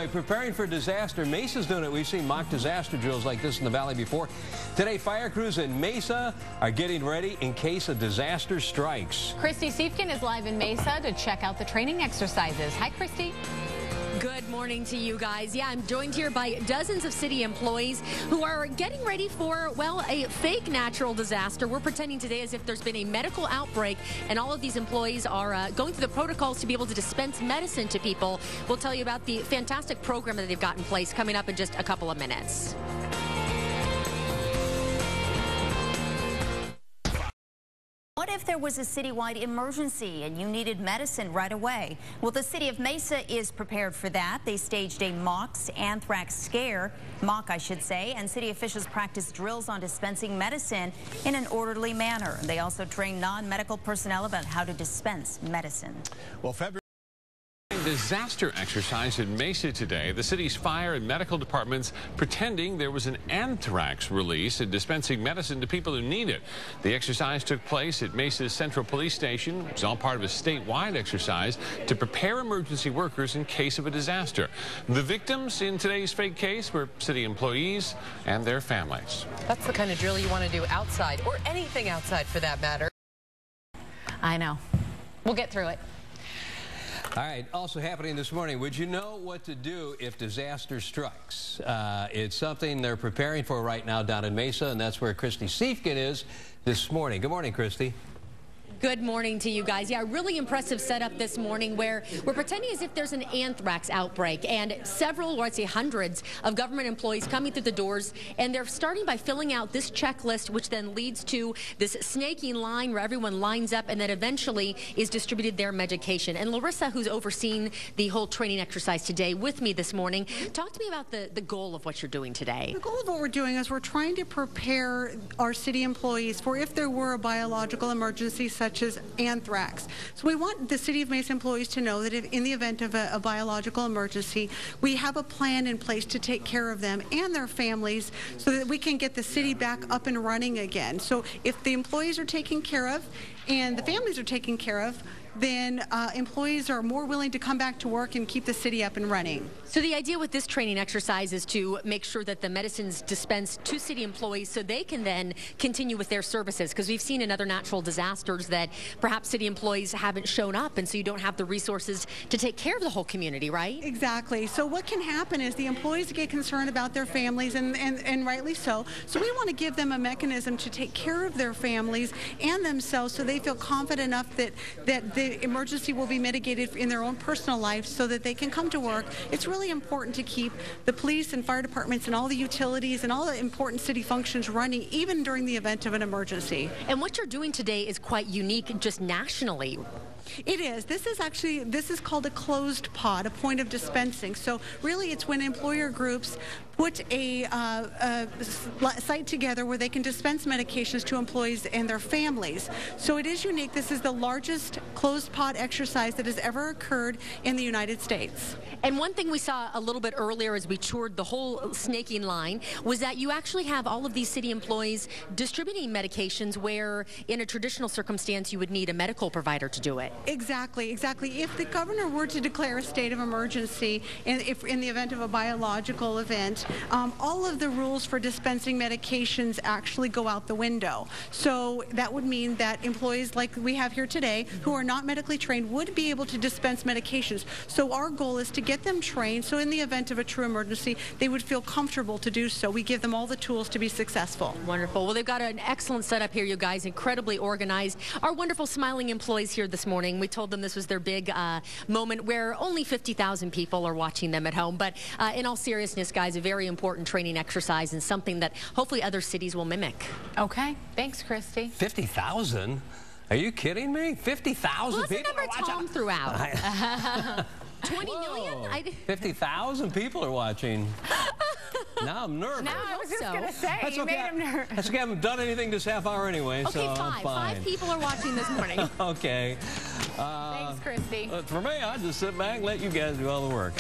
Preparing for disaster. Mesa's doing it. We've seen mock disaster drills like this in the valley before. Today, fire crews in Mesa are getting ready in case a disaster strikes. Christy Siefkin is live in Mesa to check out the training exercises. Hi, Christy. Good morning to you guys. Yeah, I'm joined here by dozens of city employees who are getting ready for, well, a fake natural disaster. We're pretending today as if there's been a medical outbreak, and all of these employees are going through the protocols to be able to dispense medicine to people. We'll tell you about the fantastic program that they've got in place coming up in just a couple of minutes. What if there was a citywide emergency and you needed medicine right away? Well, the city of Mesa is prepared for that. They staged a mock anthrax scare, and city officials practiced drills on dispensing medicine in an orderly manner. They also trained non-medical personnel about how to dispense medicine. Well, disaster exercise in Mesa today. The city's fire and medical departments pretending there was an anthrax release and dispensing medicine to people who need it. The exercise took place at Mesa's Central Police Station. It was all part of a statewide exercise to prepare emergency workers in case of a disaster. The victims in today's fake case were city employees and their families. That's the kind of drill you want to do outside, or anything outside for that matter. I know. We'll get through it. All right, also happening this morning, would you know what to do if disaster strikes? It's something they're preparing for right now down in Mesa, and that's where Christy Siefkin is this morning. Good morning, Christy. Good morning to you guys. Yeah, really impressive setup this morning where we're pretending as if there's an anthrax outbreak, and several, or I'd say hundreds, of government employees coming through the doors, and they're starting by filling out this checklist, which then leads to this snaking line where everyone lines up and then eventually is distributed their medication. And Larissa, who's overseeing the whole training exercise today with me this morning, talk to me about the goal of what you're doing today. The goal of what we're doing is we're trying to prepare our city employees for if there were a biological emergency such as anthrax. So we want the City of Mesa employees to know that if in the event of a biological emergency, we have a plan in place to take care of them and their families so that we can get the city back up and running again. So if the employees are taken care of and the families are taken care of, then employees are more willing to come back to work and keep the city up and running. So the idea with this training exercise is to make sure that the medicine's dispensed to city employees so they can then continue with their services, because we've seen in other natural disasters that perhaps city employees haven't shown up, and so you don't have the resources to take care of the whole community, right? Exactly. So what can happen is the employees get concerned about their families, and rightly so. So we want to give them a mechanism to take care of their families and themselves so they feel confident enough that the emergency will be mitigated in their own personal life so that they can come to work. It's really important to keep the police and fire departments and all the utilities and all the important city functions running even during the event of an emergency. And what you're doing today is quite unique just nationally. It is. This is called a closed pod, a point of dispensing. So really it's when employer groups put a site together where they can dispense medications to employees and their families. So it is unique. This is the largest closed pod exercise that has ever occurred in the United States. And one thing we saw a little bit earlier as we toured the whole snaking line was that you actually have all of these city employees distributing medications where in a traditional circumstance you would need a medical provider to do it. Exactly. If the governor were to declare a state of emergency, and if in the event of a biological event, all of the rules for dispensing medications actually go out the window. So that would mean that employees like we have here today who are not medically trained would be able to dispense medications. So our goal is to get them trained so in the event of a true emergency they would feel comfortable to do so. We give them all the tools to be successful. Wonderful. Well, they've got an excellent setup here, you guys, incredibly organized. Our wonderful smiling employees here this morning, we told them this was their big moment where only 50,000 people are watching them at home. But in all seriousness, guys, a very important training exercise and something that hopefully other cities will mimic. Okay. Thanks, Christy. 50,000? Are you kidding me? 50,000 people? Well, that's the number Tom threw out. 20 million? 50,000 people are watching. Now I'm nervous. Now I was just going to say, that's you okay. made him nervous. That's okay. I haven't done anything this half hour anyway, okay, so I'm fine. 5 people are watching this morning. Okay. Thanks, Christy. For me, I just sit back and let you guys do all the work.